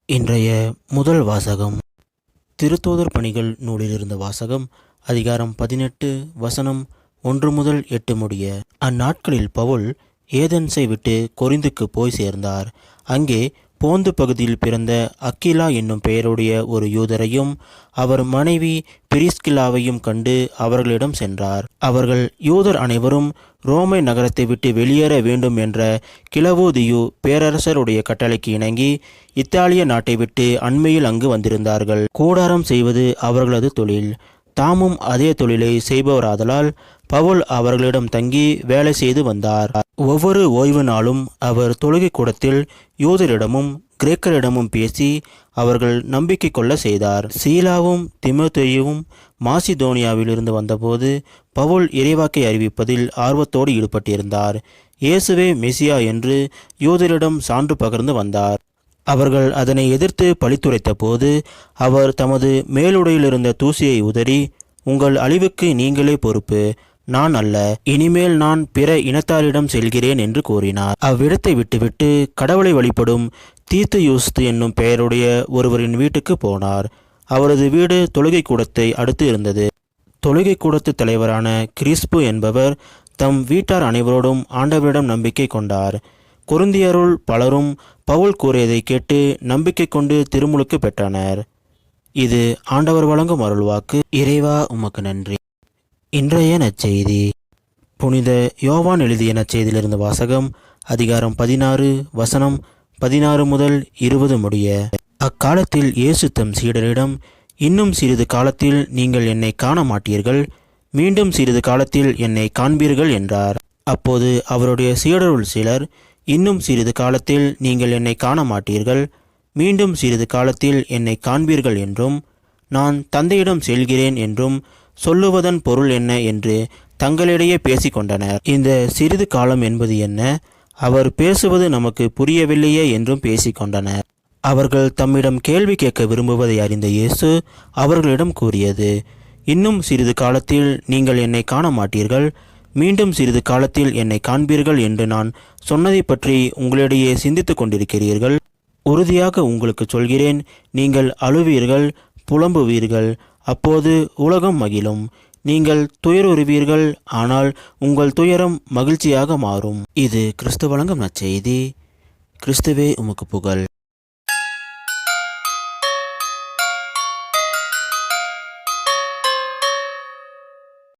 இன்றைய முதல் வாசகம் திருத்தூதர் பணிகள் நூலிலிருந்த வாசகம். அதிகாரம் 18 வசனம் 1 முதல் 8 முடிய. அந்நாட்களில் பவுல் ஏதென்ஸை விட்டு கொரிந்துக்கு போய் சேர்ந்தார். அங்கே போந்து பகுதியில் பிறந்த அக்கிலா என்னும் பெயருடைய ஒரு யூதரையும் அவர் மனைவி பிரிஸ்கில்லாவையும் கண்டு அவர்களிடம் சென்றார். அவர்கள் யூதர் அனைவரும் ரோமை நகரத்தை விட்டு வெளியேற வேண்டும் என்ற கிளவோதியு பேரரசருடைய கட்டளைக்கு இணங்கி இத்தாலிய நாட்டை விட்டு அண்மையில் அங்கு வந்திருந்தார்கள். கூடாரம் செய்வது அவர்களது தொழில். தாமும் அதே தொழிலை செய்பவராதலால் பவுல் அவர்களிடம் தங்கி வேலை செய்து வந்தார். ஒவ்வொரு ஓய்வு நாளும் அவர் தொழுகை கூடத்தில் யூதரிடமும் கிரேக்கரிடமும் பேசி அவர்கள் நம்பிக்கை கொள்ள செய்தார். சீலாவும் தீமோத்தேயுவும் மாசிதோனியாவிலிருந்து வந்தபோது பவுல் இறைவாக்கை அறிவிப்பதில் ஆர்வத்தோடு ஈடுபட்டிருந்தார். இயேசுவே மெசியா என்று யூதரிடம் சான்று பகர்ந்து வந்தார். அவர்கள் அதனை எதிர்த்து பழித்துரைத்த போது அவர் தமது மேலுடையிலிருந்த தூசியை உதறி, உங்கள் அழிவுக்கு நீங்களே பொறுப்பு, நான் அல்ல, இனிமேல் நான் பிற இனத்தாரிடம் செல்கிறேன் என்று கூறினார். அவ்விடத்தை விட்டுவிட்டு கடவுளை வழிபடும் தீத்துயூஸ்து என்னும் பெயருடைய ஒருவரின் வீட்டுக்கு போனார். அவரது வீடு தொழுகை கூடத்தை அடுத்து இருந்தது. தொழுகை கூடத்து தலைவரான கிறிஸ்பு என்பவர் தம் வீட்டார் அனைவரோடும் ஆண்டவரிடம் நம்பிக்கை கொண்டார். கொரிந்தியருள் பலரும் பவுல் கூறியதை கேட்டு நம்பிக்கை கொண்டு திருமுழுக்கு பெற்றனர். இது ஆண்டவர் வழங்கும் அருள்வாக்கு. இறைவா உமக்கு நன்றி. இன்றைய நற்செய்தி. புனித யோவான் எழுதிய நற்செய்தியிலிருந்து வாசகம். அதிகாரம் 16 வசனம் 16 முதல் 20 முடிய. அக்காலத்தில் இயேசு தம் சீடரிடம், இன்னும் சிறிது காலத்தில் நீங்கள் என்னை காண மாட்டீர்கள், மீண்டும் சிறிது காலத்தில் என்னை காண்பீர்கள் என்றார். அப்போது அவருடைய சீடருள் சிலர், இன்னும் சிறிது காலத்தில் நீங்கள் என்னை காண மாட்டீர்கள், மீண்டும் சிறிது காலத்தில் என்னை காண்பீர்கள் என்றும், நான் தந்தையிடம் செல்கிறேன் என்றும் சொல்லுவதன் பொருள் என்ன என்று தங்களிடையே பேசிக்கொண்டனர். இந்த சிறிது காலம் என்பது என்ன? அவர் பேசுவது நமக்கு புரியவில்லையே என்றும் பேசிக்கொண்டனர். அவர்கள் தம்மிடம் கேள்வி கேட்க விரும்புவதை அறிந்த இயேசு அவர்களிடம் கூறியது, இன்னும் சிறிது காலத்தில் நீங்கள் என்னை காண மாட்டீர்கள், மீண்டும் சிறிது காலத்தில் என்னை காண்பீர்கள் என்று நான் சொன்னதை பற்றி உங்களிடையே சிந்தித்து கொண்டிருக்கிறீர்கள். உறுதியாக உங்களுக்கு சொல்கிறேன், நீங்கள் அழுவீர்கள், புலம்புவீர்கள், அப்போது உலகம் மகிழும். நீங்கள் துயருறுவீர்கள், ஆனால் உங்கள் துயரம் மகிழ்ச்சியாக மாறும். இது கிறிஸ்து வழங்கும் நற்செய்தி. கிறிஸ்துவே உமக்கு புகழ்.